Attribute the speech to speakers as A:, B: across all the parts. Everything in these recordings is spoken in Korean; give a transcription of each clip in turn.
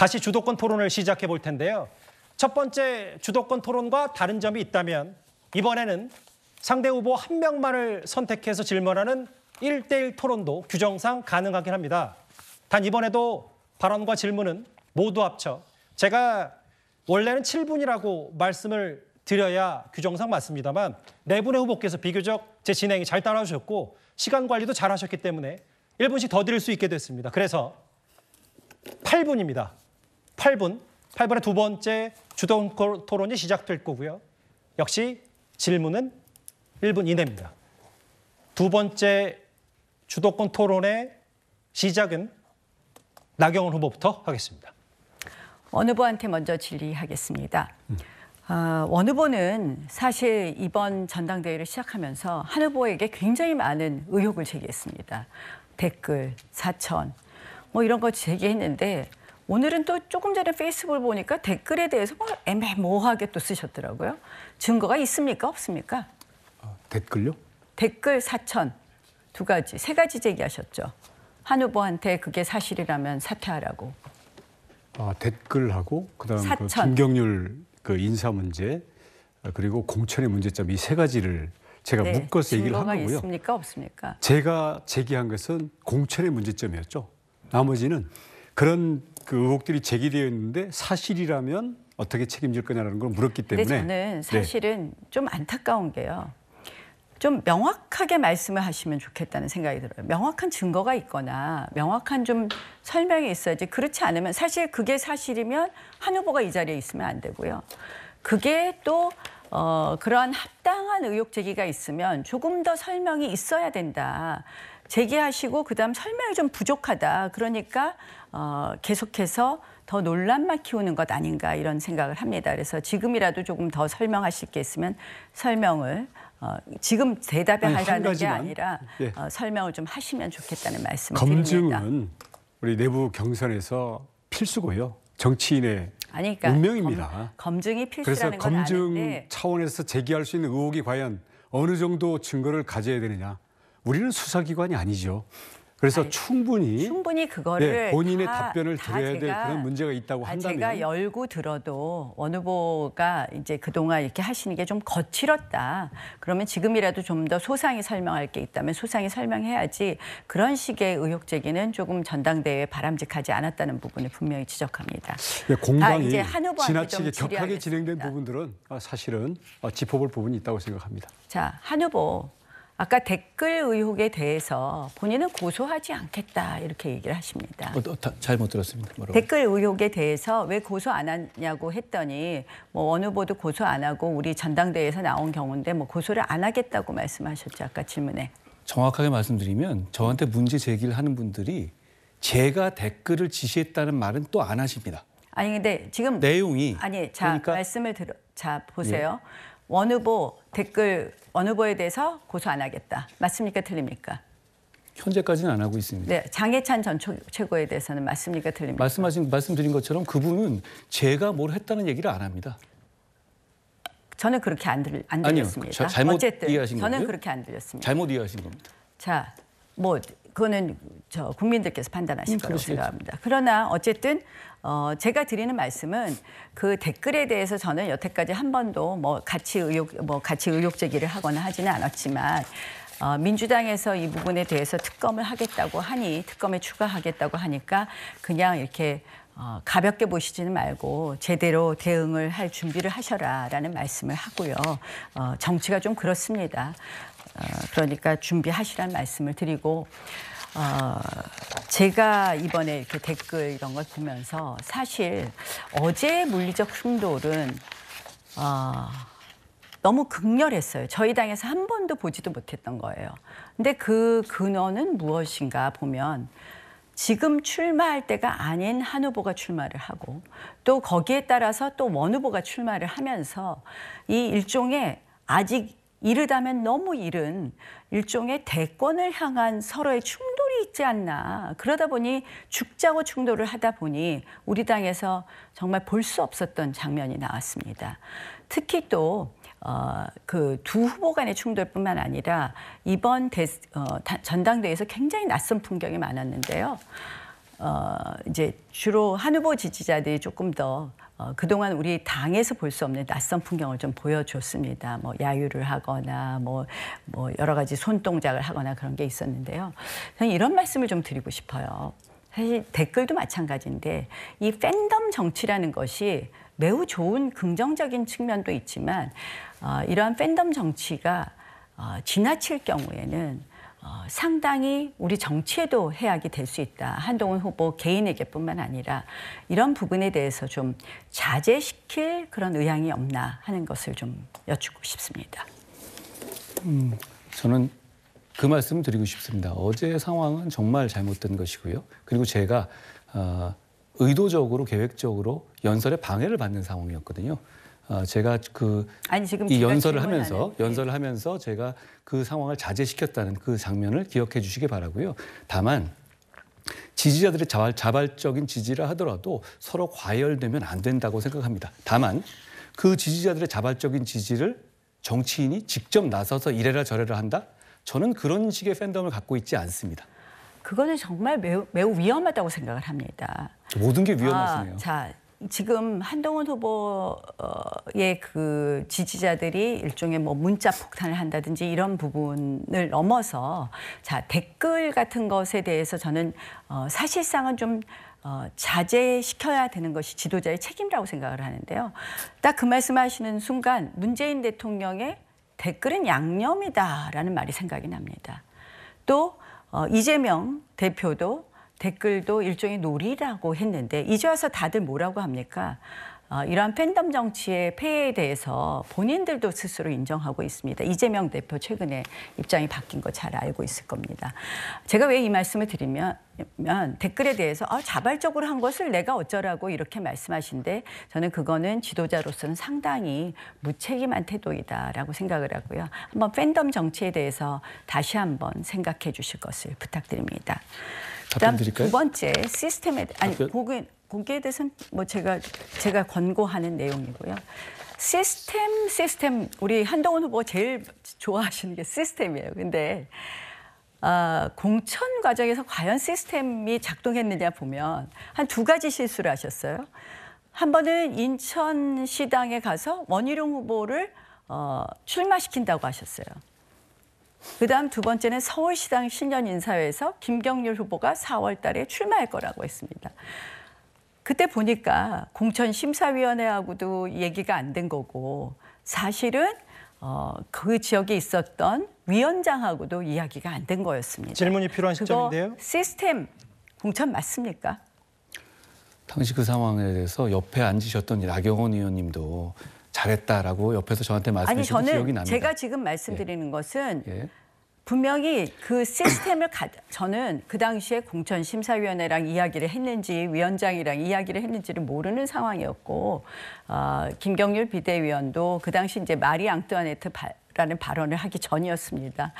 A: 다시 주도권 토론을 시작해 볼 텐데요. 첫 번째 주도권 토론과 다른 점이 있다면 이번에는 상대 후보 한 명만을 선택해서 질문하는 1대1 토론도 규정상 가능하긴 합니다. 단 이번에도 발언과 질문은 모두 합쳐 제가 원래는 7분이라고 말씀을 드려야 규정상 맞습니다만 네 분의 후보께서 비교적 제 진행이 잘 따라주셨고 시간 관리도 잘 하셨기 때문에 1분씩 더 드릴 수 있게 됐습니다. 그래서 8분입니다. 8분의 두 번째 주도권 토론이 시작될 거고요. 역시 질문은 1분 이내입니다. 두 번째 주도권 토론의 시작은 나경원 후보부터 하겠습니다.
B: 원 후보한테 먼저 질의하겠습니다. 원 후보는 사실 이번 전당대회를 시작하면서 한 후보에게 굉장히 많은 의혹을 제기했습니다. 댓글, 사천, 뭐 이런 거 제기했는데 오늘은 또 조금 전에 페이스북을 보니까 댓글에 대해서 뭐 애매모호하게 또 쓰셨더라고요. 증거가 있습니까? 없습니까?
C: 댓글요?
B: 댓글 사천 두 가지, 세 가지 제기하셨죠. 한 후보한테 그게 사실이라면 사퇴하라고.
C: 댓글하고 그다음 그 김경률 그 인사 문제 그리고 공천의 문제점 이 세 가지를 제가 묶어서 얘기를 한 거고요.
B: 증거가 있습니까? 없습니까?
C: 제가 제기한 것은 공천의 문제점이었죠. 나머지는 그런 그 의혹들이 제기되어 있는데 사실이라면 어떻게 책임질 거냐라는 걸 물었기 때문에.
B: 근데 저는 사실은 좀 안타까운 게요. 좀 명확하게 말씀을 하시면 좋겠다는 생각이 들어요. 명확한 증거가 있거나 명확한 좀 설명이 있어야지. 그렇지 않으면 사실 그게 사실이면 한 후보가 이 자리에 있으면 안 되고요. 그게 또 그러한 합당한 의혹 제기가 있으면 조금 더 설명이 있어야 된다. 제기하시고 그다음 설명이 좀 부족하다. 그러니까 계속해서 더 논란만 키우는 것 아닌가 이런 생각을 합니다. 그래서 지금이라도 조금 더 설명하실 게 있으면 설명을 지금 대답을 하라는 게 아니라 설명을 좀 하시면 좋겠다는 말씀을 드립니다.
C: 검증은 우리 내부 경선에서 필수고요. 정치인의 운명입니다.
B: 검증이 필수라는 건 아는데.
C: 그래서 검증 차원에서 제기할 수 있는 의혹이 과연 어느 정도 증거를 가져야 되느냐. 우리는 수사기관이 아니죠. 그래서 충분히 그거를 본인의 답변을 드려야 될 그런 문제가 있다고 한다면
B: 제가 열고 들어도 원 후보가 이제 그동안 이렇게 하시는 게 좀 거칠었다. 그러면 지금이라도 좀 더 소상히 설명할 게 있다면 소상히 설명해야지 그런 식의 의혹 제기는 조금 전당대회에 바람직하지 않았다는 부분을 분명히 지적합니다.
C: 공방이 지나치게 격하게 진행된 부분들은 사실은 짚어볼 부분이 있다고 생각합니다.
B: 자, 한 후보. 아까 댓글 의혹에 대해서 본인은 고소하지 않겠다 이렇게 얘기를 하십니다.
D: 잘못 들었습니다. 뭐라고?
B: 댓글 의혹에 대해서 왜 고소 안 하냐고 했더니 뭐 원 후보도 고소 안 하고 우리 전당대회에서 나온 경우인데 뭐 고소를 안 하겠다고 말씀하셨죠. 아까 질문에.
D: 정확하게 말씀드리면 저한테 문제 제기를 하는 분들이 제가 댓글을 지시했다는 말은 또 안 하십니다.
B: 아니 근데 지금
D: 내용이
B: 그러니까 말씀을 보세요. 원 후보 댓글 원 후보에 대해서 고소 안 하겠다. 맞습니까? 틀립니까?
D: 현재까지는 안 하고 있습니다.
B: 네, 장해찬 전 최고에 대해서는 맞습니까? 틀립니까?
D: 말씀드린 것처럼 그분은 제가 뭘 했다는 얘기를 안 합니다.
B: 저는 그렇게 안 들렸습니다.
D: 아니요, 잘못 이해하신 거고요.
B: 저는 그렇게 안 들렸습니다.
D: 잘못 이해하신 겁니다.
B: 자, 뭐 그거는 국민들께서 판단하실 거라고 생각합니다. 그러나 어쨌든 제가 드리는 말씀은 그 댓글에 대해서 저는 여태까지 한 번도 같이 의혹 제기를 하거나 하지는 않았지만 민주당에서 이 부분에 대해서 특검을 하겠다고 하니 특검에 추가하겠다고 하니까 그냥 이렇게 가볍게 보시지는 말고 제대로 대응을 할 준비를 하셔라라는 말씀을 하고요. 정치가 좀 그렇습니다. 그러니까 준비하시라는 말씀을 드리고 제가 이번에 이렇게 댓글 이런 걸 보면서 사실 어제의 물리적 충돌은 너무 극렬했어요. 저희 당에서 한 번도 보지도 못했던 거예요. 근데 그 근원은 무엇인가 보면 지금 출마할 때가 아닌 한 후보가 출마를 하고 또 거기에 따라서 또 원 후보가 출마를 하면서 이 일종의 아직 이르다면 너무 이른 일종의 대권을 향한 서로의 충돌이 있지 않나. 그러다 보니 죽자고 충돌을 하다 보니 우리 당에서 정말 볼 수 없었던 장면이 나왔습니다. 특히 또 그 두 후보 간의 충돌뿐만 아니라 이번 전당대회에서 굉장히 낯선 풍경이 많았는데요. 이제 주로 한 후보 지지자들이 조금 더 그동안 우리 당에서 볼 수 없는 낯선 풍경을 좀 보여줬습니다. 뭐 야유를 하거나 뭐 여러 가지 손동작을 하거나 그런 게 있었는데요. 저는 이런 말씀을 좀 드리고 싶어요. 사실 댓글도 마찬가지인데 이 팬덤 정치라는 것이 매우 좋은 긍정적인 측면도 있지만 이러한 팬덤 정치가 지나칠 경우에는 상당히 우리 정치에도 해악이 될 수 있다. 한동훈 후보 개인에게뿐만 아니라 이런 부분에 대해서 좀 자제시킬 그런 의향이 없나 하는 것을 좀 여쭙고 싶습니다.
D: 저는 그 말씀 드리고 싶습니다. 어제 상황은 정말 잘못된 것이고요. 그리고 제가 의도적으로 계획적으로 연설에 방해를 받는 상황이었거든요. 제가 이 연설을 하면서 제가 그 상황을 자제시켰다는 그 장면을 기억해 주시기 바라고요. 다만 지지자들의 자발적인 지지를 하더라도 서로 과열되면 안 된다고 생각합니다. 다만 그 지지자들의 자발적인 지지를 정치인이 직접 나서서 이래라 저래라 한다? 저는 그런 식의 팬덤을 갖고 있지 않습니다.
B: 그거는 정말 매우 위험하다고 생각을 합니다.
D: 모든 게 위험하시네요.
B: 자, 지금 한동훈 후보의 그 지지자들이 일종의 뭐 문자 폭탄을 한다든지 이런 부분을 넘어서 자, 댓글 같은 것에 대해서 저는 사실상은 좀 자제시켜야 되는 것이 지도자의 책임이라고 생각을 하는데요. 딱 그 말씀하시는 순간 문재인 대통령의 댓글은 양념이다라는 말이 생각이 납니다. 또 이재명 대표도 댓글도 일종의 놀이라고 했는데 이제 와서 다들 뭐라고 합니까? 이러한 팬덤 정치의 폐해에 대해서 본인들도 스스로 인정하고 있습니다. 이재명 대표 최근에 입장이 바뀐 거 잘 알고 있을 겁니다. 제가 왜 이 말씀을 드리면 댓글에 대해서 자발적으로 한 것을 내가 어쩌라고 이렇게 말씀하신데 저는 그거는 지도자로서는 상당히 무책임한 태도이다라고 생각을 하고요. 한번 팬덤 정치에 대해서 다시 한번 생각해 주실 것을 부탁드립니다. 그다음 두 번째 시스템에 거기에 대해서는 뭐 제가 권고하는 내용이고요. 시스템 우리 한동훈 후보 제일 좋아하시는 게 시스템이에요. 근데 공천 과정에서 과연 시스템이 작동했느냐 보면 한 두 가지 실수를 하셨어요. 한 번은 인천시당에 가서 원희룡 후보를 출마시킨다고 하셨어요. 그다음 두 번째는 서울시당 신년인사회에서 김경률 후보가 4월 달에 출마할 거라고 했습니다. 그때 보니까 공천심사위원회하고도 얘기가 안 된 거고 사실은 그 지역에 있었던 위원장하고도 이야기가 안 된 거였습니다.
A: 질문이 필요한 시점인데요.
B: 시스템 공천 맞습니까?
D: 당시 그 상황에 대해서 옆에 앉으셨던 나경원 의원님도 잘했다라고 옆에서 저한테 말씀하신 기억이 납니다.
B: 제가 지금 말씀드리는 것은 분명히 그 시스템을 저는 그 당시에 공천심사위원회랑 이야기를 했는지 위원장이랑 이야기를 했는지를 모르는 상황이었고 김경률 비대위원도 그 당시 이제 마리 앙뚜아네트라는 발언을 하기 전이었습니다.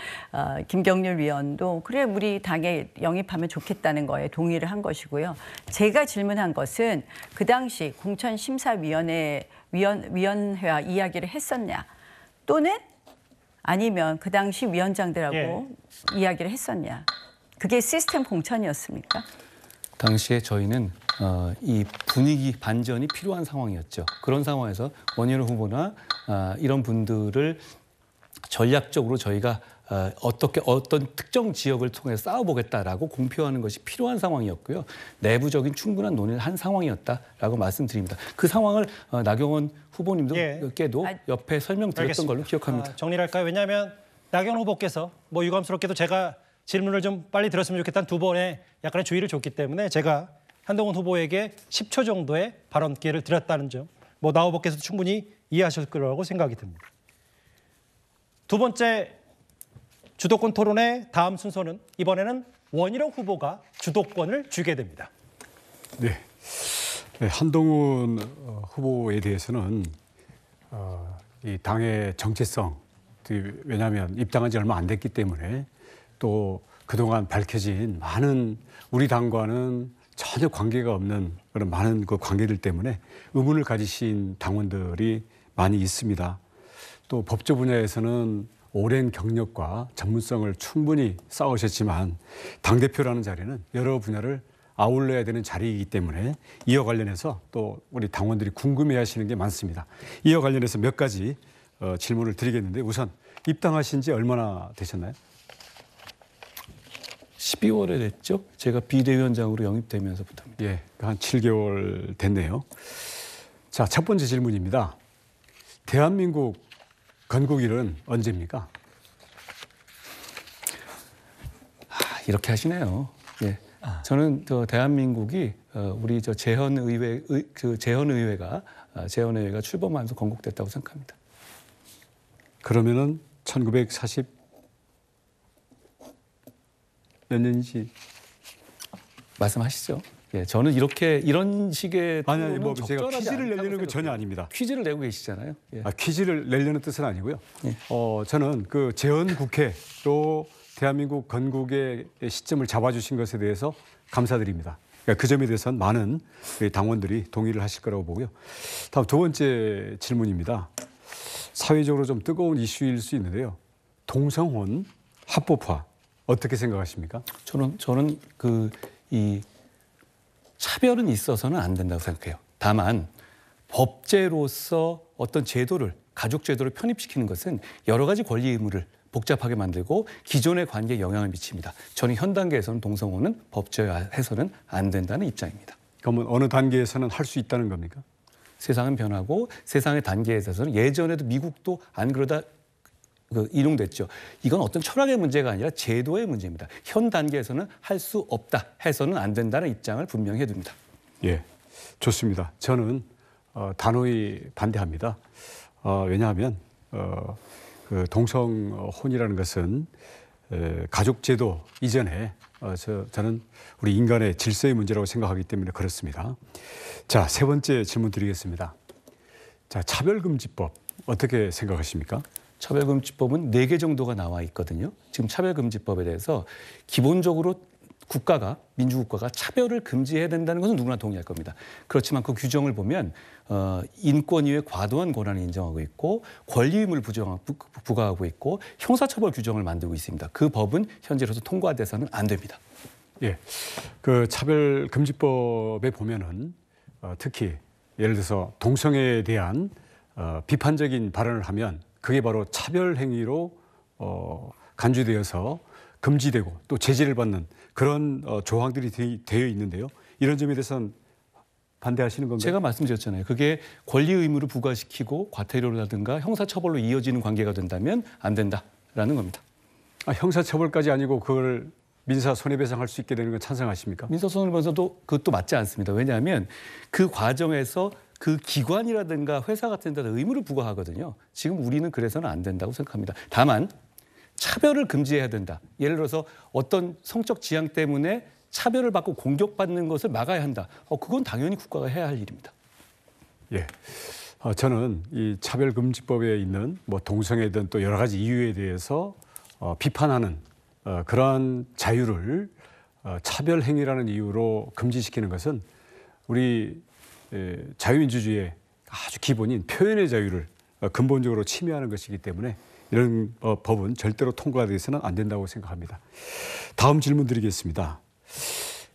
B: 김경률 위원도 그래 우리 당에 영입하면 좋겠다는 거에 동의를 한 것이고요. 제가 질문한 것은 그 당시 공천심사위원회와 이야기를 했었냐 또는 아니면 그 당시 위원장들하고 이야기를 했었냐. 그게 시스템 공천이었습니까?
D: 당시에 저희는 이 분위기 반전이 필요한 상황이었죠. 그런 상황에서 원희룡 후보나 이런 분들을 전략적으로 저희가 어떤 특정 지역을 통해서 싸워보겠다라고 공표하는 것이 필요한 상황이었고요. 내부적인 충분한 논의를 한 상황이었다라고 말씀드립니다. 그 상황을 나경원 후보님도께도 옆에 설명드렸던 걸로 기억합니다.
A: 정리를 할까요? 왜냐하면 나경원 후보께서 뭐 유감스럽게도 제가 질문을 좀 빨리 들었으면 좋겠다는 두 번의 약간의 주의를 줬기 때문에 제가 한동훈 후보에게 10초 정도의 발언 기회를 드렸다는 점, 뭐 나 후보께서도 충분히 이해하실 거라고 생각이 듭니다. 두 번째 주도권 토론의 다음 순서는 이번에는 원희룡 후보가 주도권을 쥐게 됩니다.
C: 네, 한동훈 후보에 대해서는 이 당의 정체성, 왜냐하면 입당한 지 얼마 안 됐기 때문에 또 그동안 밝혀진 많은 우리 당과는 전혀 관계가 없는 그런 많은 그 관계들 때문에 의문을 가지신 당원들이 많이 있습니다. 또 법조 분야에서는 오랜 경력과 전문성을 충분히 쌓으셨지만 당대표라는 자리는 여러 분야를 아울러야 되는 자리이기 때문에 이와 관련해서 또 우리 당원들이 궁금해하시는 게 많습니다. 이와 관련해서 몇 가지 질문을 드리겠는데 우선 입당하신 지 얼마나 되셨나요?
D: 12월에 됐죠. 제가 비대위원장으로 영입되면서부터입니다.
C: 예, 한 7개월 됐네요. 자, 첫 번째 질문입니다. 대한민국 건국일은 언제입니까?
D: 이렇게 하시네요. 예. 저는 대한민국이 우리 재헌의회가 출범하면서 건국됐다고 생각합니다.
C: 그러면은 1940 몇 년인지
D: 말씀하시죠. 예, 저는 이런 식의
C: 아니 뭐 제가 퀴즈를 내려는 건 전혀 아닙니다.
D: 퀴즈를 내고 계시잖아요. 예.
C: 퀴즈를 내려는 뜻은 아니고요.
D: 예.
C: 저는 그 재헌국회로 대한민국 건국의 시점을 잡아주신 것에 대해서 감사드립니다. 그러니까 그 점에 대해서는 많은 당원들이 동의를 하실 거라고 보고요. 다음 두 번째 질문입니다. 사회적으로 좀 뜨거운 이슈일 수 있는데요. 동성혼 합법화 어떻게 생각하십니까?
D: 저는 이 차별은 있어서는 안 된다고 생각해요. 다만 법제로서 어떤 제도를 가족 제도를 편입시키는 것은 여러 가지 권리 의무를 복잡하게 만들고 기존의 관계에 영향을 미칩니다. 저는 현 단계에서는 동성혼은 법제화해서는 안 된다는 입장입니다.
C: 그러면 어느 단계에서는 할 수 있다는 겁니까?
D: 세상은 변하고 세상의 단계에 있어서는 예전에도 미국도 안 그러다 인용됐죠. 이건 어떤 철학의 문제가 아니라 제도의 문제입니다. 현 단계에서는 할 수 없다 해서는 안 된다는 입장을 분명히 해둡니다.
C: 예, 좋습니다. 저는 단호히 반대합니다. 왜냐하면 그 동성혼이라는 것은 가족제도 이전에 저는 우리 인간의 질서의 문제라고 생각하기 때문에 그렇습니다. 자, 세 번째 질문 드리겠습니다. 자, 차별금지법 어떻게 생각하십니까?
D: 차별금지법은 4개 정도가 나와 있거든요. 지금 차별금지법에 대해서 기본적으로 민주국가가 차별을 금지해야 된다는 것은 누구나 동의할 겁니다. 그렇지만 그 규정을 보면 인권 이외에 과도한 권한을 인정하고 있고 권리 의무를 부과하고 있고 형사처벌 규정을 만들고 있습니다. 그 법은 현재로서 통과돼서는 안 됩니다.
C: 예, 그 차별금지법에 보면은 특히 예를 들어서 동성애에 대한 비판적인 발언을 하면 그게 바로 차별 행위로 간주되어서 금지되고 또 제재를 받는 그런 조항들이 되어 있는데요. 이런 점에 대해서는 반대하시는 건가요?
D: 제가 말씀드렸잖아요. 그게 권리 의무를 부과시키고 과태료라든가 형사처벌로 이어지는 관계가 된다면 안 된다라는 겁니다.
C: 형사처벌까지 아니고 그걸 민사 손해배상할 수 있게 되는 건 찬성하십니까?
D: 민사 손해배상도 그것도 맞지 않습니다. 왜냐하면 그 과정에서 그 기관이라든가 회사 같은 데다 의무를 부과하거든요. 지금 우리는 그래서는 안 된다고 생각합니다. 다만 차별을 금지해야 된다. 예를 들어서 어떤 성적 지향 때문에 차별을 받고 공격받는 것을 막아야 한다. 그건 당연히 국가가 해야 할 일입니다.
C: 예, 저는 이 차별금지법에 있는 뭐 동성애든 또 여러 가지 이유에 대해서 비판하는 그러한 자유를 차별행위라는 이유로 금지시키는 것은 우리 자유민주주의의 아주 기본인 표현의 자유를 근본적으로 침해하는 것이기 때문에 이런 법은 절대로 통과돼서는 안 된다고 생각합니다. 다음 질문 드리겠습니다.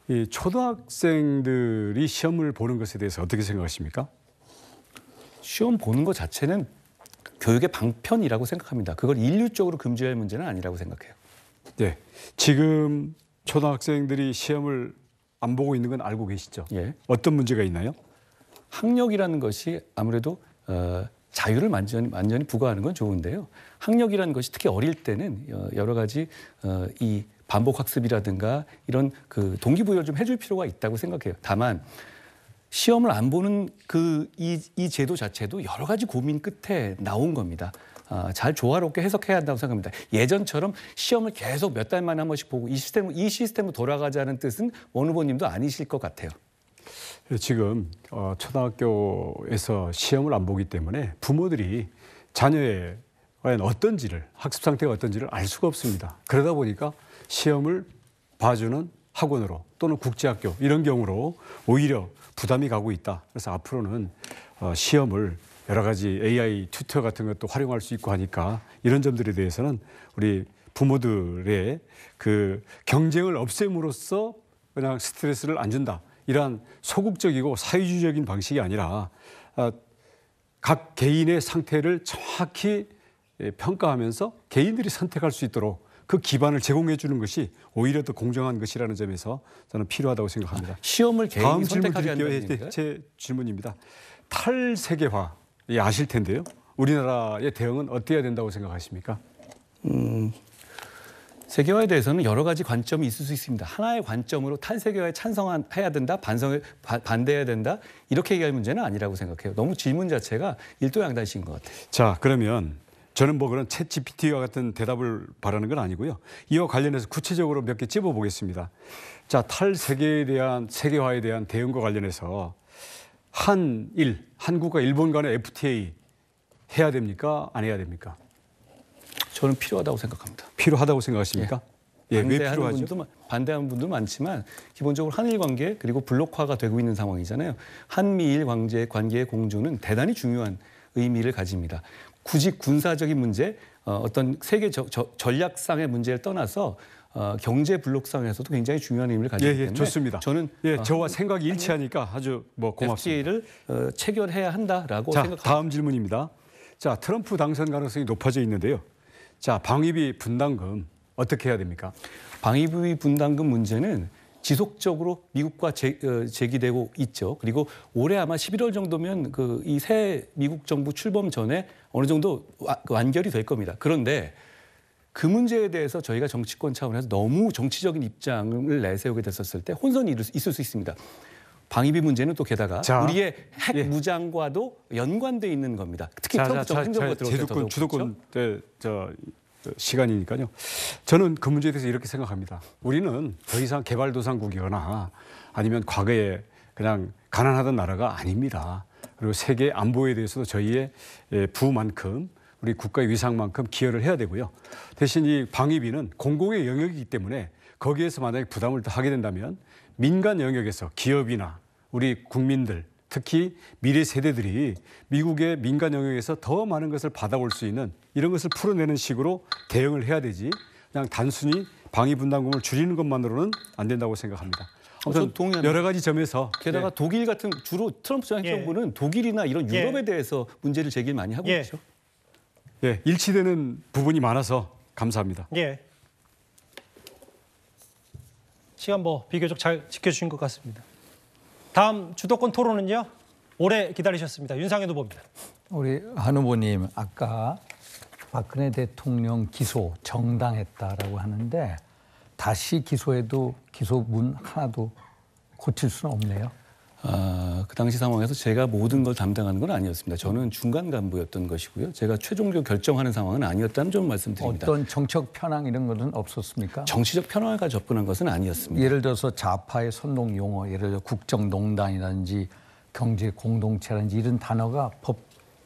C: 이 초등학생들이 시험을 보는 것에 대해서 어떻게 생각하십니까?
D: 시험 보는 것 자체는 교육의 방편이라고 생각합니다. 그걸 인류적으로 금지할 문제는 아니라고 생각해요.
C: 네, 지금 초등학생들이 시험을 안 보고 있는 건 알고 계시죠?
D: 예.
C: 어떤 문제가 있나요?
D: 학력이라는 것이 아무래도 자유를 완전히 부과하는 건 좋은데요. 학력이라는 것이 특히 어릴 때는 여러 가지 이 반복 학습이라든가 이런 그 동기부여를 좀 해줄 필요가 있다고 생각해요. 다만 시험을 안 보는 이 제도 자체도 여러 가지 고민 끝에 나온 겁니다. 잘 조화롭게 해석해야 한다고 생각합니다. 예전처럼 시험을 계속 몇 달 만에 한 번씩 보고 이 시스템으로 돌아가자는 뜻은 원 후보님도 아니실 것 같아요.
C: 지금 초등학교에서 시험을 안 보기 때문에 부모들이 자녀의 과연 어떤지를 학습 상태가 어떤지를 알 수가 없습니다. 그러다 보니까 시험을 봐주는 학원으로 또는 국제학교 이런 경우로 오히려 부담이 가고 있다. 그래서 앞으로는 시험을 여러 가지 AI 튜터 같은 것도 활용할 수 있고 하니까 이런 점들에 대해서는 우리 부모들의 그 경쟁을 없앰으로써 그냥 스트레스를 안 준다. 이러한 소극적이고 사회주의적인 방식이 아니라 각 개인의 상태를 정확히 평가하면서 개인들이 선택할 수 있도록 그 기반을 제공해 주는 것이 오히려 더 공정한 것이라는 점에서 저는 필요하다고 생각합니다.
D: 시험을 개인이 선택하게 한다는 얘기인가요?
C: 제 질문입니다. 탈세계화 아실 텐데요. 우리나라의 대응은 어때야 된다고 생각하십니까?
D: 세계화에 대해서는 여러 가지 관점이 있을 수 있습니다. 하나의 관점으로 탈세계화에 찬성해야 된다, 반대해야 된다 이렇게 얘기할 문제는 아니라고 생각해요. 너무 질문 자체가 일도양단식인 것 같아요.
C: 자, 그러면 저는 뭐 그런 챗 GPT와 같은 대답을 바라는 건 아니고요. 이와 관련해서 구체적으로 몇 개 찝어보겠습니다. 자, 탈세계에 대한 세계화에 대한 대응과 관련해서 한국과 일본 간의 FTA 해야 됩니까? 안 해야 됩니까?
D: 저는 필요하다고 생각합니다.
C: 필요하다고 생각하십니까? 예, 왜 필요하죠?
D: 반대하는 분도 많지만 기본적으로 한일 관계 그리고 블록화가 되고 있는 상황이잖아요. 한미일 관계의 공조는 대단히 중요한 의미를 가집니다. 굳이 군사적인 문제, 어떤 세계 전략상의 문제를 떠나서 경제 블록상에서도 굉장히 중요한 의미를 가지기 때문에
C: 좋습니다.
D: 저는
C: 저와 생각이 일치하니까 아주 고맙습니다.
D: FTA를 체결해야 한다라고 생각합니다.
C: 다음 질문입니다. 자, 트럼프 당선 가능성이 높아져 있는데요. 자, 방위비 분담금 어떻게 해야 됩니까?
D: 방위비 분담금 문제는 지속적으로 미국과 제기되고 있죠. 그리고 올해 아마 11월 정도면 이 새 미국 정부 출범 전에 어느 정도 완결이 될 겁니다. 그런데 그 문제에 대해서 저희가 정치권 차원에서 너무 정치적인 입장을 내세우게 됐었을 때 혼선이 있을 수 있습니다. 방위비 문제는 또 게다가 우리의 핵 무장과도 연관돼 있는 겁니다. 특히 트럼프 정부 행정부가 들어올 때
C: 주도권 시간이니까요. 저는 그 문제에 대해서 이렇게 생각합니다. 우리는 더 이상 개발도상국이거나 아니면 과거에 그냥 가난하던 나라가 아닙니다. 그리고 세계 안보에 대해서도 저희의 부만큼 우리 국가의 위상만큼 기여를 해야 되고요. 대신 이 방위비는 공공의 영역이기 때문에 거기에서 만약에 부담을 더 하게 된다면 민간 영역에서 기업이나 우리 국민들 특히 미래 세대들이 미국의 민간 영역에서 더 많은 것을 받아올 수 있는 이런 것을 풀어내는 식으로 대응을 해야 되지 그냥 단순히 방위 분담금을 줄이는 것만으로는 안 된다고 생각합니다. 아무튼 여러 가지 점에서
D: 게다가 독일 같은 주로 트럼프 전 행정부는 독일이나 이런 유럽에 대해서 문제를 제기를 많이 하고 있죠.
C: 일치되는 부분이 많아서 감사합니다.
A: 시간 비교적 잘 지켜주신 것 같습니다. 다음 주도권 토론은요. 오래 기다리셨습니다. 윤상현 후보입니다.
E: 우리 한 후보님 아까 박근혜 대통령 기소 정당했다라고 하는데 다시 기소해도 기소문 하나도 고칠 수는 없네요.
D: 그 당시 상황에서 제가 모든 걸 담당하는 건 아니었습니다. 저는 중간 간부였던 것이고요. 제가 최종적으로 결정하는 상황은 아니었다는 점 말씀드립니다.
E: 어떤 정책 편향 이런 것은 없었습니까?
D: 정치적 편향을 가지고 접근한 것은 아니었습니다.
E: 예를 들어서 좌파의 선동 용어, 예를 들어 국정농단이라든지 경제 공동체라든지 이런 단어가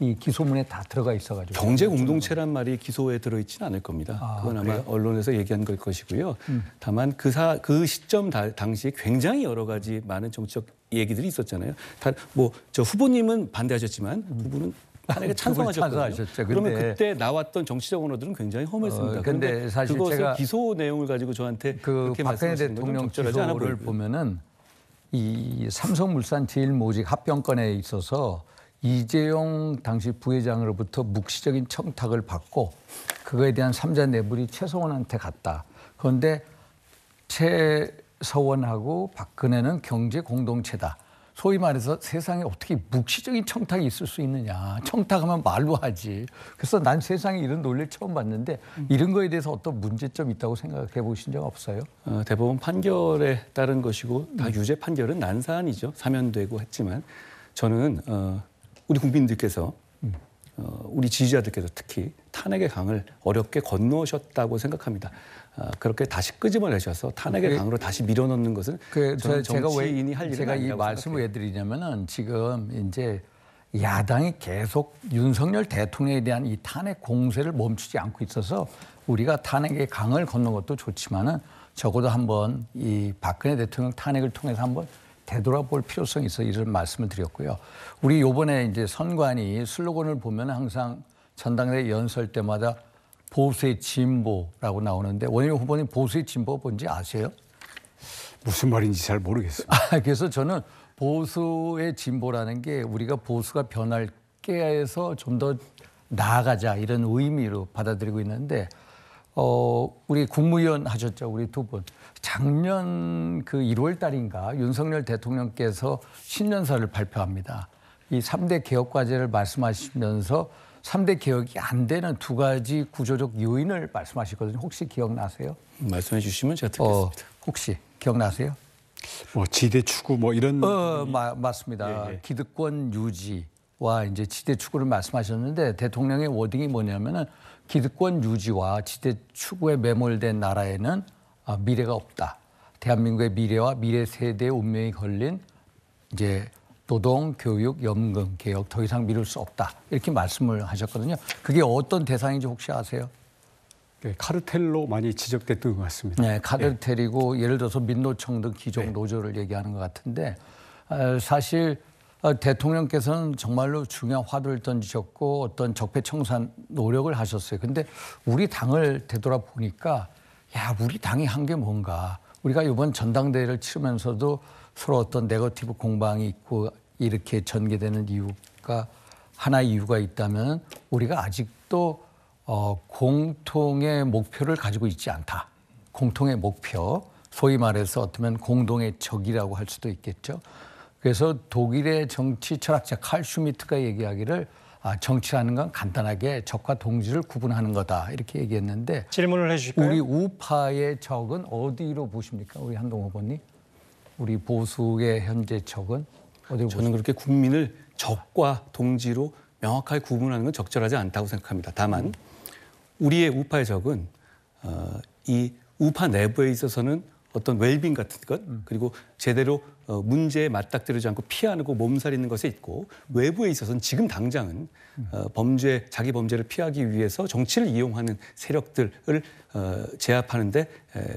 E: 이 기소문에 다 들어가 있어가지고.
D: 경제 공동체란 말이 기소에 들어있지는 않을 겁니다. 그건 아마 언론에서 얘기한 걸 것이고요. 다만 그 시점 당시 굉장히 여러 가지 많은 정치적 얘기들이 있었잖아요. 저 후보님은 반대하셨지만 후보는 탄핵에 찬성하셨거든요. 그러면 그때 나왔던 정치적 언어들은 굉장히 험했습니다.
E: 그런데 사실
D: 그것을
E: 제가
D: 기소 내용을 가지고 저한테 그렇게
E: 박근혜 대통령 기소를 보면은 이 삼성물산 제일모직 합병건에 있어서 이재용 당시 부회장으로부터 묵시적인 청탁을 받고 그거에 대한 삼자 내불이 최서원한테 갔다. 그런데 최서원하고 박근혜는 경제 공동체다. 소위 말해서 세상에 어떻게 묵시적인 청탁이 있을 수 있느냐. 청탁하면 말로 하지. 그래서 난 세상에 이런 논리를 처음 봤는데 이런 거에 대해서 어떤 문제점이 있다고 생각해 보신 적 없어요?
D: 대법원 판결에 따른 것이고 다 유죄 판결은 난사안이죠. 사면되고 했지만 저는 우리 국민들께서 우리 지지자들께서 특히 탄핵의 강을 어렵게 건너셨다고 생각합니다. 그렇게 다시 끄집어내셔서 탄핵의 강으로 다시 밀어넣는 것은 저는 정치인이 할 일은
E: 제가 이 말씀을 왜 드리냐면은 지금 이제 야당이 계속 윤석열 대통령에 대한 이 탄핵 공세를 멈추지 않고 있어서 우리가 탄핵의 강을 건너는 것도 좋지만은 적어도 한번 이 박근혜 대통령 탄핵을 통해서 한번 되돌아볼 필요성이 있어 이런 말씀을 드렸고요. 우리 이번에 이제 선관위 슬로건을 보면 항상 전당대회 연설 때마다 보수의 진보라고 나오는데 원희룡 후보님 보수의 진보 뭔지 아세요?
C: 무슨 말인지 잘 모르겠어요.
E: 그래서 저는 보수의 진보라는 게 우리가 보수가 변할게 해서 좀 더 나아가자 이런 의미로 받아들이고 있는데 우리 국무위원 하셨죠, 우리 두 분. 작년 그 1월 달인가 윤석열 대통령께서 신년사를 발표합니다. 이 3대 개혁 과제를 말씀하시면서 3대 개혁이 안 되는 두 가지 구조적 요인을 말씀하시거든요. 혹시 기억나세요?
D: 말씀해 주시면 제가 듣겠습니다.
E: 혹시 기억나세요?
C: 뭐 지대 추구 뭐 이런
E: 맞습니다.
C: 예.
E: 기득권 유지와 이제 지대 추구를 말씀하셨는데 대통령의 워딩이 뭐냐면은 기득권 유지와 지대 추구에 매몰된 나라에는 미래가 없다. 대한민국의 미래와 미래 세대의 운명이 걸린 이제 노동, 교육, 연금 개혁 더 이상 미룰 수 없다. 이렇게 말씀을 하셨거든요. 그게 어떤 대상인지 혹시 아세요?
C: 네, 카르텔로 많이 지적됐던 것 같습니다.
E: 네, 카르텔이고 예를 들어서 민노총 등 기존 노조를 얘기하는 것 같은데 사실 대통령께서는 정말로 중요한 화두를 던지셨고 어떤 적폐청산 노력을 하셨어요. 근데 우리 당을 되돌아보니까 야, 우리 당이 한 게 뭔가. 우리가 이번 전당대회를 치르면서도 서로 어떤 네거티브 공방이 있고 이렇게 전개되는 이유가 하나의 이유가 있다면 우리가 아직도 공통의 목표를 가지고 있지 않다. 공통의 목표, 소위 말해서 어쩌면 공동의 적이라고 할 수도 있겠죠. 그래서 독일의 정치 철학자 칼 슈미트가 얘기하기를 정치라는 건 간단하게 적과 동지를 구분하는 거다 이렇게 얘기했는데
A: 질문을 해주실까요?
E: 우리 우파의 적은 어디로 보십니까? 우리 한동 후보님. 우리 보수의 현재 적은 어디로 보십니까?
D: 저는 그렇게 국민을 적과 동지로 명확하게 구분하는 건 적절하지 않다고 생각합니다. 다만 우리의 우파의 적은 이 우파 내부에 있어서는 어떤 웰빙 같은 것 그리고 제대로 문제에 맞닥뜨리지 않고 피하고 몸살이는 것에 있고 외부에 있어서는 지금 당장은 자기 범죄를 피하기 위해서 정치를 이용하는 세력들을 제압하는데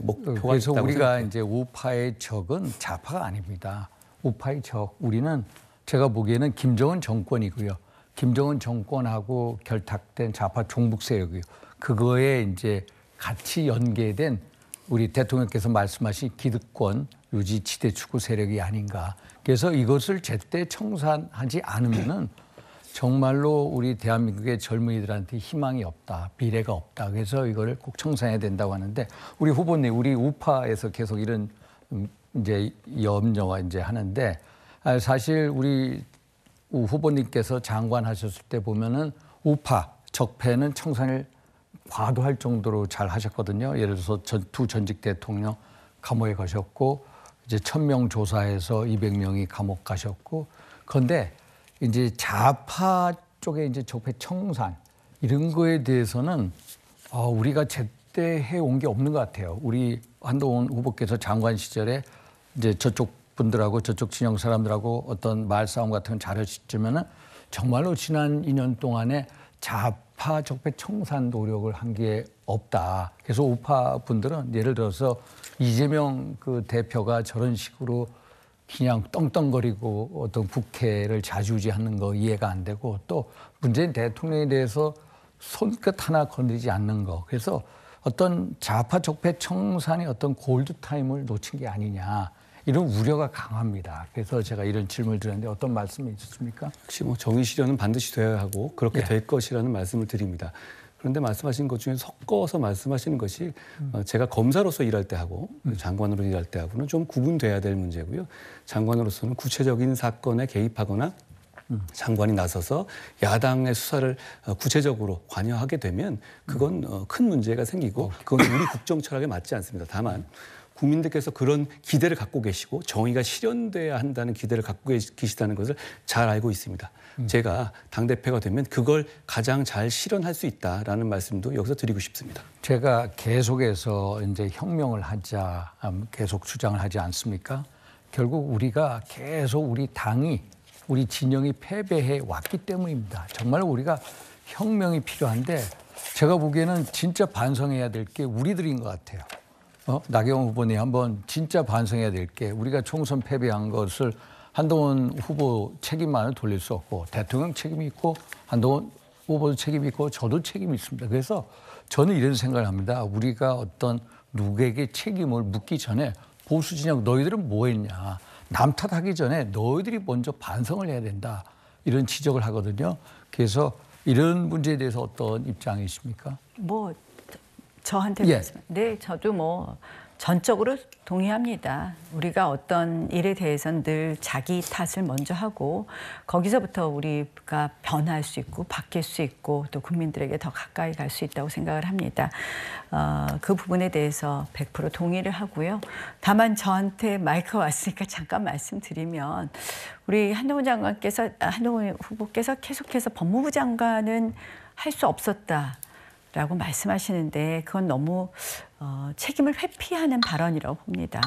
D: 목표가
E: 그래서
D: 있다고
E: 우리가
D: 생각합니다.
E: 이제 우파의 적은 좌파가 아닙니다. 우파의 적 우리는 제가 보기에는 김정은 정권이고요. 김정은 정권하고 결탁된 좌파 종북 세력이요. 그거에 이제 같이 연계된 우리 대통령께서 말씀하신 기득권 유지 지대 추구 세력이 아닌가. 그래서 이것을 제때 청산하지 않으면은 정말로 우리 대한민국의 젊은이들한테 희망이 없다, 미래가 없다. 그래서 이거를 꼭 청산해야 된다고 하는데 우리 후보님, 우리 우파에서 계속 이런 이제 염려와 이제 하는데 사실 우리 후보님께서 장관하셨을 때 보면은 우파 적폐는 청산을 과도할 정도로 잘 하셨거든요. 예를 들어서 두 전직 대통령 감옥에 가셨고 이제 1000명 조사해서 200명이 감옥 가셨고 그런데 이제 좌파 쪽에 이제 적폐 청산 이런 거에 대해서는 우리가 제때 해온 게 없는 것 같아요. 우리 한동훈 후보께서 장관 시절에 이제 저쪽 분들하고 저쪽 진영 사람들하고 어떤 말싸움 같은 건 잘하셨지만은 정말로 지난 2년 동안에 좌파 적폐 청산 노력을 한 게 없다. 그래서 우파 분들은 예를 들어서 이재명 그 대표가 저런 식으로 그냥 떵떵거리고 어떤 국회를 좌지우지하는 거 이해가 안 되고 또 문재인 대통령에 대해서 손끝 하나 건드리지 않는 거. 그래서 어떤 좌파 적폐 청산의 어떤 골드타임을 놓친 게 아니냐. 이런 우려가 강합니다. 그래서 제가 이런 질문을 드렸는데 어떤 말씀이 있으십니까?
D: 역시 뭐 정의 실현은 반드시 돼야 하고 그렇게 될 것이라는 말씀을 드립니다. 그런데 말씀하신 것 중에 섞어서 말씀하시는 것이 제가 검사로서 일할 때 하고 장관으로 일할 때 하고는 좀 구분돼야 될 문제고요. 장관으로서는 구체적인 사건에 개입하거나 장관이 나서서 야당의 수사를 구체적으로 관여하게 되면 그건 큰 문제가 생기고 그건 우리 국정 철학에 맞지 않습니다. 다만 국민들께서 그런 기대를 갖고 계시고 정의가 실현돼야 한다는 기대를 갖고 계시다는 것을 잘 알고 있습니다. 제가 당대표가 되면 그걸 가장 잘 실현할 수 있다라는 말씀도 여기서 드리고 싶습니다.
E: 제가 계속해서 이제 혁명을 하자 계속 주장을 하지 않습니까? 결국 우리가 계속 우리 당이 우리 진영이 패배해 왔기 때문입니다. 정말 우리가 혁명이 필요한데 제가 보기에는 진짜 반성해야 될 게 우리들인 것 같아요. 나경원 후보님 한번 진짜 반성해야 될 게 우리가 총선 패배한 것을 한동훈 후보 책임만을 돌릴 수 없고 대통령 책임이 있고 한동훈 후보도 책임이 있고 저도 책임이 있습니다. 그래서 저는 이런 생각을 합니다. 우리가 어떤 누구에게 책임을 묻기 전에 보수 진영 너희들은 뭐 했냐. 남 탓하기 전에 너희들이 먼저 반성을 해야 된다. 이런 지적을 하거든요. 그래서 이런 문제에 대해서 어떤 입장이십니까?
B: 뭐 저한테
E: 예.
B: 네, 저도 뭐 전적으로 동의합니다. 우리가 어떤 일에 대해서는 늘 자기 탓을 먼저 하고 거기서부터 우리가 변할 수 있고 바뀔 수 있고 또 국민들에게 더 가까이 갈 수 있다고 생각을 합니다. 그 부분에 대해서 100% 동의를 하고요. 다만 저한테 마이크가 왔으니까 잠깐 말씀드리면 우리 한동훈 후보께서 계속해서 법무부 장관은 할 수 없었다. 라고 말씀하시는데 그건 너무 책임을 회피하는 발언이라고 봅니다.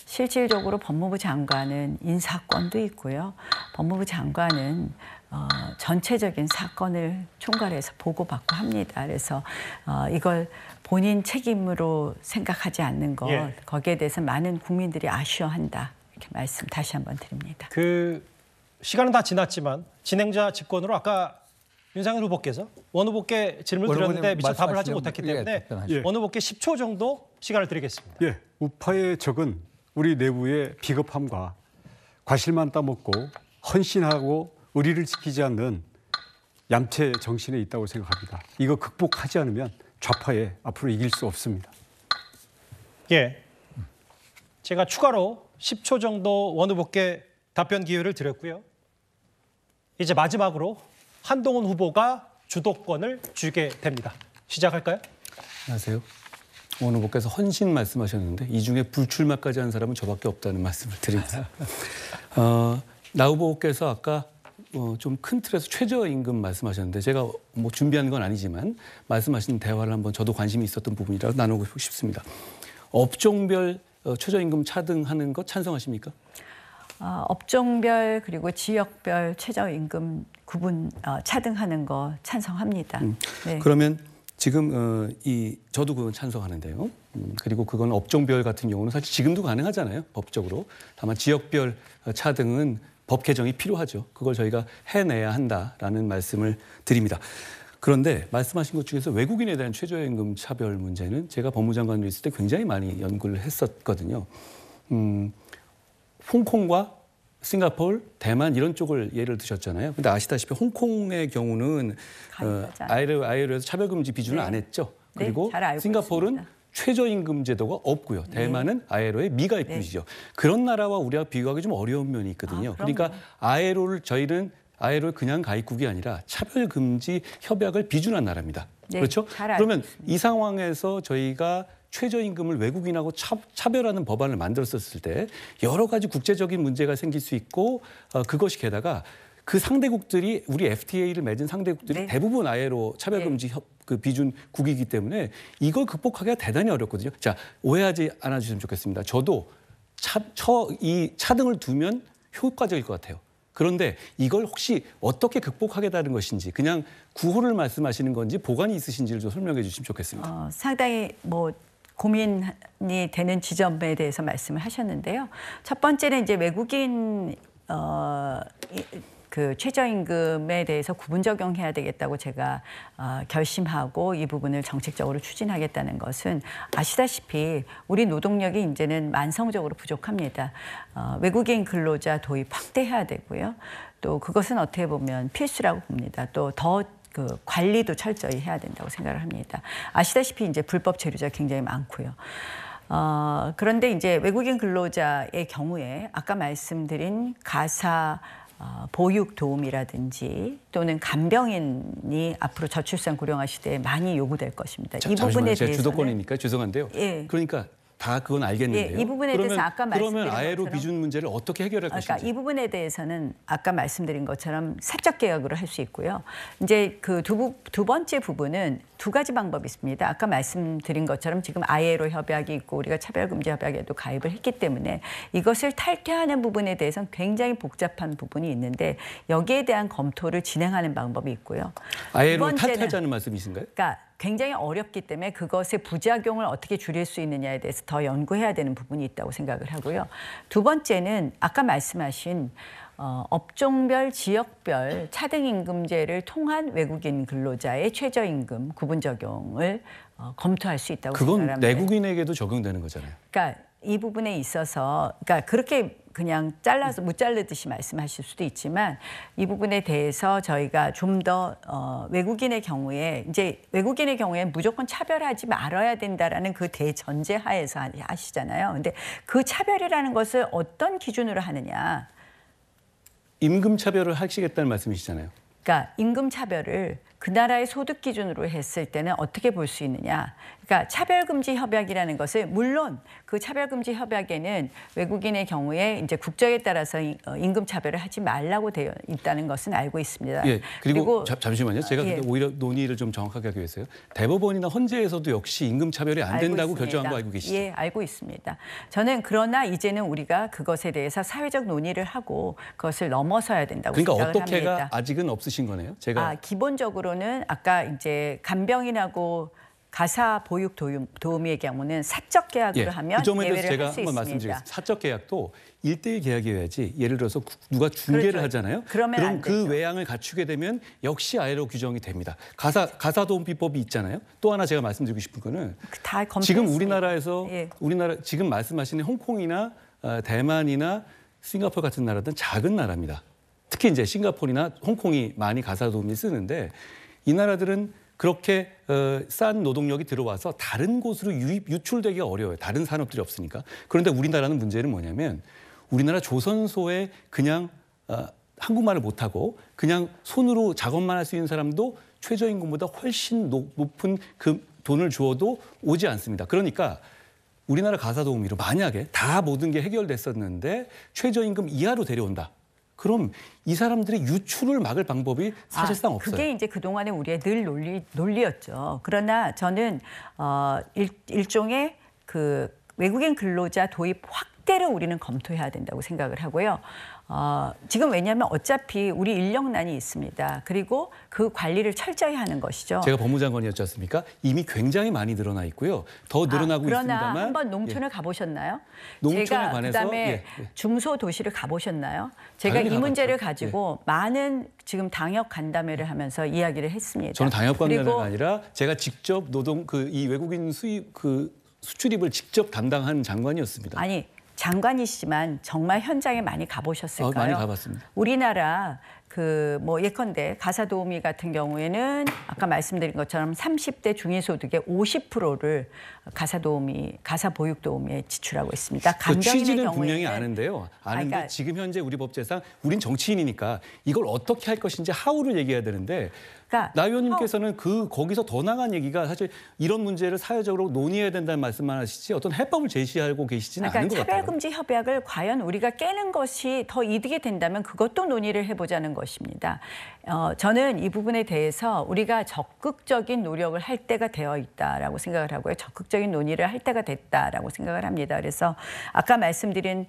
B: 실질적으로 법무부 장관은 인사권도 있고요. 법무부 장관은 전체적인 사건을 총괄해서 보고받고 합니다. 그래서 이걸 본인 책임으로 생각하지 않는 것,
A: 예.
B: 거기에 대해서 많은 국민들이 아쉬워한다. 이렇게 말씀 다시 한번 드립니다.
A: 그 시간은 다 지났지만 진행자 직권으로 아까 윤상현 후보께서 원 후보께 질문을 드렸는데 미처 답을 하지 못했기 때문에 원 후보께 10초 정도 시간을 드리겠습니다.
C: 예, 우파의 적은 우리 내부의 비겁함과 과실만 따먹고 헌신하고 의리를 지키지 않는 얌체 정신에 있다고 생각합니다. 이거 극복하지 않으면 좌파에 앞으로 이길 수 없습니다.
A: 예, 제가 추가로 10초 정도 원 후보께 답변 기회를 드렸고요. 이제 마지막으로 한동훈 후보가 주도권을 쥐게 됩니다. 시작할까요?
D: 안녕하세요. 원 후보께서 헌신 말씀하셨는데 이 중에 불출마까지 한 사람은 저밖에 없다는 말씀을 드립니다. 나 후보께서 아까 좀 큰 틀에서 최저임금 말씀하셨는데 제가 뭐 준비한 건 아니지만 말씀하신 대화를 한번 저도 관심이 있었던 부분이라서 나누고 싶습니다. 업종별 최저임금 차등하는 것 찬성하십니까?
B: 업종별 그리고 지역별 최저임금 구분 차등하는 거 찬성합니다. 네.
D: 그러면 지금 저도 그건 찬성하는데요. 그리고 그건 업종별 같은 경우는 사실 지금도 가능하잖아요. 법적으로. 다만 지역별 차등은 법 개정이 필요하죠. 그걸 저희가 해내야 한다라는 말씀을 드립니다. 그런데 말씀하신 것 중에서 외국인에 대한 최저임금 차별 문제는 제가 법무장관으로 있을 때 굉장히 많이 연구를 했었거든요. 홍콩과 싱가포르, 대만 이런 쪽을 예를 드셨잖아요. 근데 아시다시피 홍콩의 경우는 ILO에서 차별금지 비준을
B: 네.
D: 안 했죠.
B: 네,
D: 그리고
B: 잘 알고
D: 싱가포르는
B: 있습니다.
D: 최저임금 제도가 없고요. 대만은 ILO의 미가입 분이죠. 그런 나라와 우리가 비교하기 좀 어려운 면이 있거든요. 그러니까 저희는 ILO 그냥 가입국이 아니라 차별금지 협약을 비준한 나라입니다.
B: 네,
D: 그렇죠?
B: 잘 알고
D: 그러면
B: 있습니다.
D: 이 상황에서 저희가 최저임금을 외국인하고 차별하는 법안을 만들었을 때 여러 가지 국제적인 문제가 생길 수 있고 그것이 게다가 그 상대국들이 우리 FTA를 맺은 상대국들이
B: 네.
D: 대부분 ILO 차별금지 그 비준국이기 때문에 이걸 극복하기가 대단히 어렵거든요. 자, 오해하지 않아주시면 좋겠습니다. 저도 이 차등을 두면 효과적일 것 같아요. 그런데 이걸 혹시 어떻게 극복하겠다는 것인지 그냥 구호를 말씀하시는 건지 보관이 있으신지를 좀 설명해 주시면 좋겠습니다.
B: 상당히 고민이 되는 지점에 대해서 말씀을 하셨는데요. 첫 번째는 이제 외국인 그 최저임금에 대해서 구분 적용해야 되겠다고 제가 결심하고 이 부분을 정책적으로 추진하겠다는 것은 아시다시피 우리 노동력이 이제는 만성적으로 부족합니다. 외국인 근로자 도입 확대해야 되고요. 또 그것은 어떻게 보면 필수라고 봅니다. 또 더 관리도 철저히 해야 된다고 생각을 합니다. 아시다시피 이제 불법 체류자 굉장히 많고요. 그런데 이제 외국인 근로자의 경우에 아까 말씀드린 가사 보육 도움이라든지 또는 간병인이 앞으로 저출산 고령화 시대에 많이 요구될 것입니다. 이 부분에 대해서
D: 주도권이니까 죄송한데요.
B: 예.
D: 그러니까 다 그건 알겠는데요.
B: 이 부분에 대해서 아까 말씀드린
D: 그러면 ILO
B: 것처럼
D: 비준 문제를 어떻게 해결할
B: 그러니까
D: 것인지.
B: 이 부분에 대해서는 아까 말씀드린 것처럼 사적 개혁으로 할 수 있고요. 이제 그 두 번째 부분은 두 가지 방법이 있습니다. 아까 말씀드린 것처럼 지금 ILO 협약이 있고 우리가 차별금지 협약에도 가입을 했기 때문에 이것을 탈퇴하는 부분에 대해서는 굉장히 복잡한 부분이 있는데 여기에 대한 검토를 진행하는 방법이 있고요.
D: ILO 탈퇴하자는 말씀이신가요?
B: 그러니까 굉장히 어렵기 때문에 그것의 부작용을 어떻게 줄일 수 있느냐에 대해서 더 연구해야 되는 부분이 있다고 생각을 하고요. 두 번째는 아까 말씀하신 업종별, 지역별 차등임금제를 통한 외국인 근로자의 최저임금 구분 적용을 검토할 수 있다고 생각합니다.
D: 그건 내국인에게도 적용되는 거잖아요.
B: 그러니까 이 부분에 있어서 그러니까 그렇게 그냥 잘라서 못 자르듯이 말씀하실 수도 있지만 이 부분에 대해서 저희가 좀 더 외국인의 경우에 이제 외국인의 경우에 무조건 차별하지 말아야 된다라는 그 대전제 하에서 하시잖아요. 근데 그 차별이라는 것을 어떤 기준으로 하느냐?
D: 임금 차별을 하시겠다는 말씀이시잖아요.
B: 그러니까 임금 차별을 그 나라의 소득 기준으로 했을 때는 어떻게 볼 수 있느냐. 그러니까 차별금지 협약이라는 것을 물론 그 차별금지 협약에는 외국인의 경우에 이제 국적에 따라서 임금 차별을 하지 말라고 되어 있다는 것은 알고 있습니다.
D: 예, 그리고 잠시만요. 제가 근데 오히려 논의를 좀 정확하게 하기 위해서요. 대법원이나 헌재에서도 역시 임금 차별이 안 된다고 결정한 거 알고 계시죠?
B: 예, 알고 있습니다. 저는 그러나 이제는 우리가 그것에 대해서 사회적 논의를 하고 그것을 넘어서야 된다고 생각을 합니다.
D: 그러니까 어떻게가 아직은 없으신 거네요. 제가
B: 기본적으로는 아까 이제 간병인하고 가사 보육 도우미의 경우는 사적 계약으로 하면
D: 그 점에 대해서
B: 예외를
D: 제가
B: 할 수
D: 한번
B: 있습니다.
D: 말씀드리겠습니다. 사적 계약도 1대1 계약이어야지 예를 들어서 누가 중개를
B: 그렇죠.
D: 하잖아요.
B: 그러면
D: 그럼
B: 안
D: 그
B: 되죠.
D: 외양을 갖추게 되면 역시 아래로 규정이 됩니다. 가사도움비법이 있잖아요. 또 하나 제가 말씀드리고 싶은 거는
B: 다
D: 지금 우리나라에서
B: 예.
D: 지금 말씀하시는 홍콩이나 대만이나 싱가포르 같은 나라들은 작은 나라입니다. 특히 이제 싱가포르나 홍콩이 많이 가사도우미 쓰는데 이 나라들은 그렇게 싼 노동력이 들어와서 다른 곳으로 유출되기가 어려워요. 다른 산업들이 없으니까. 그런데 우리나라는 문제는 뭐냐면 우리나라 조선소에 그냥 한국말을 못하고 그냥 손으로 작업만 할 수 있는 사람도 최저임금보다 훨씬 높은 그 돈을 주어도 오지 않습니다. 그러니까 우리나라 가사도우미로 만약에 다 모든 게 해결됐었는데 최저임금 이하로 데려온다. 그럼 이 사람들의 유출을 막을 방법이 사실상 없어요.
B: 그게 이제 그동안에 우리의 늘 논리였죠. 그러나 저는 일종의 그 외국인 근로자 도입 확대를 우리는 검토해야 된다고 생각을 하고요. 지금 왜냐하면 어차피 우리 인력난이 있습니다. 그리고 그 관리를 철저히 하는 것이죠.
D: 제가 법무장관이었지 않습니까? 이미 굉장히 많이 늘어나 있고요. 더 늘어나고
B: 그러나
D: 있습니다만.
B: 한번 농촌을 가보셨나요?
D: 농촌에
B: 제가
D: 관해서
B: 그다음에 중소도시를 가보셨나요? 제가 이 문제를 가지고 많은 지금 당역 간담회를 하면서 이야기를 했습니다.
D: 저는 당역 간담회가 아니라 제가 직접 이 외국인 수출입을 직접 담당한 장관이었습니다.
B: 아니. 장관이시지만 정말 현장에 많이 가보셨을까요?
D: 많이 가봤습니다.
B: 우리나라 예컨대 가사도우미 같은 경우에는 아까 말씀드린 것처럼 30대 중위소득의 50%를 가사보육도우미에 지출하고 있습니다.
D: 그 취지는 분명히 아는데요.
B: 그러니까
D: 지금 현재 우리 법제상 우린 정치인이니까 이걸 어떻게 할 것인지 하우를 얘기해야 되는데 나 의원님께서는 거기서 더 나간 얘기가 사실 이런 문제를 사회적으로 논의해야 된다는 말씀만 하시지 어떤 해법을 제시하고 계시지는 않은 것 같아요.
B: 차별금지 협약을 과연 우리가 깨는 것이 더 이득이 된다면 그것도 논의를 해보자는 것입니다. 저는 이 부분에 대해서 우리가 적극적인 노력을 할 때가 되어 있다라고 생각을 하고요. 적극적인 논의를 할 때가 됐다라고 생각을 합니다. 그래서 아까 말씀드린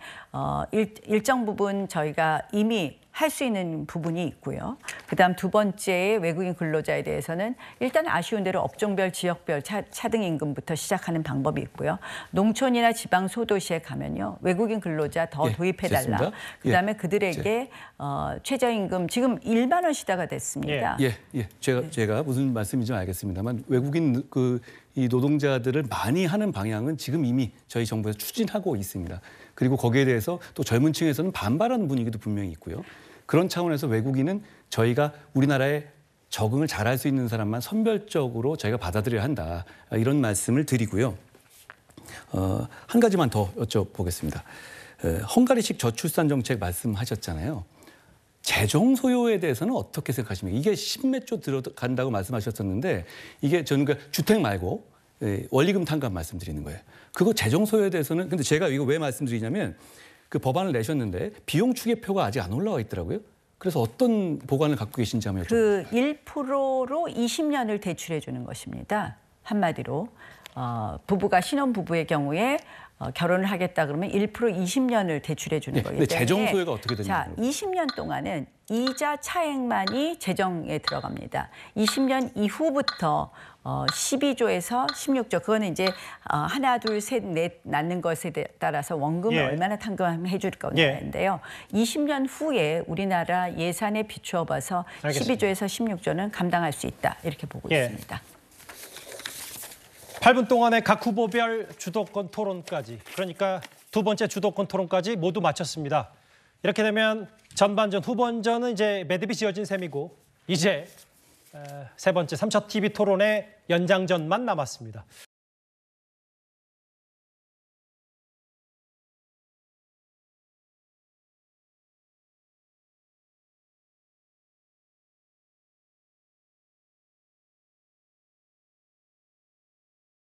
B: 일정 부분 저희가 이미 할 수 있는 부분이 있고요. 그다음 두 번째 외국인 근로자에 대해서는 일단 아쉬운 대로 업종별, 지역별 차등 임금부터 시작하는 방법이 있고요. 농촌이나 지방 소도시에 가면요. 외국인 근로자 더 도입해달라. 그다음에 그들에게 최저임금 지금 1만 원 시대가 됐습니다.
D: 제가 무슨 말씀인지 알겠습니다만 외국인 이 노동자들을 많이 하는 방향은 지금 이미 저희 정부에서 추진하고 있습니다. 그리고 거기에 대해서 또 젊은 층에서는 반발하는 분위기도 분명히 있고요. 그런 차원에서 외국인은 저희가 우리나라에 적응을 잘할 수 있는 사람만 선별적으로 저희가 받아들여야 한다. 이런 말씀을 드리고요. 한 가지만 더 여쭤보겠습니다. 헝가리식 저출산 정책 말씀하셨잖아요. 재정 소요에 대해서는 어떻게 생각하십니까? 이게 10몇 조 들어간다고 말씀하셨었는데 이게 저는 주택 말고 원리금 탕감 말씀드리는 거예요. 그거 재정 소요에 대해서는 근데 제가 이거 왜 말씀드리냐면 그 법안을 내셨는데 비용 추계표가 아직 안 올라와 있더라고요. 그래서 어떤 보관을 갖고 계신지 한번 여쭤볼게요.
B: 1%로 20년을 대출해 주는 것입니다. 한마디로 부부가 신혼부부의 경우에 결혼을 하겠다 그러면 1% 20년을 대출해 주는 거기 때문에
D: 재정 소요가 어떻게 되냐고요.
B: 자, 20년 동안은 이자 차액만이 재정에 들어갑니다. 20년 이후부터 12조에서 16조 그거는 이제 하나, 둘, 셋, 넷 낳는 것에 따라서 원금을 얼마나 탕감해 줄 거냐인데요. 20년 후에 우리나라 예산에 비추어 봐서 12조에서 16조는 감당할 수 있다. 이렇게 보고 있습니다.
A: 8분 동안의 각 후보별 주도권 토론까지, 그러니까 두 번째 주도권 토론까지 모두 마쳤습니다. 이렇게 되면 전반전, 후반전은 이제 매듭이 지어진 셈이고 이제 세 번째 3차 TV 토론의 연장전만 남았습니다.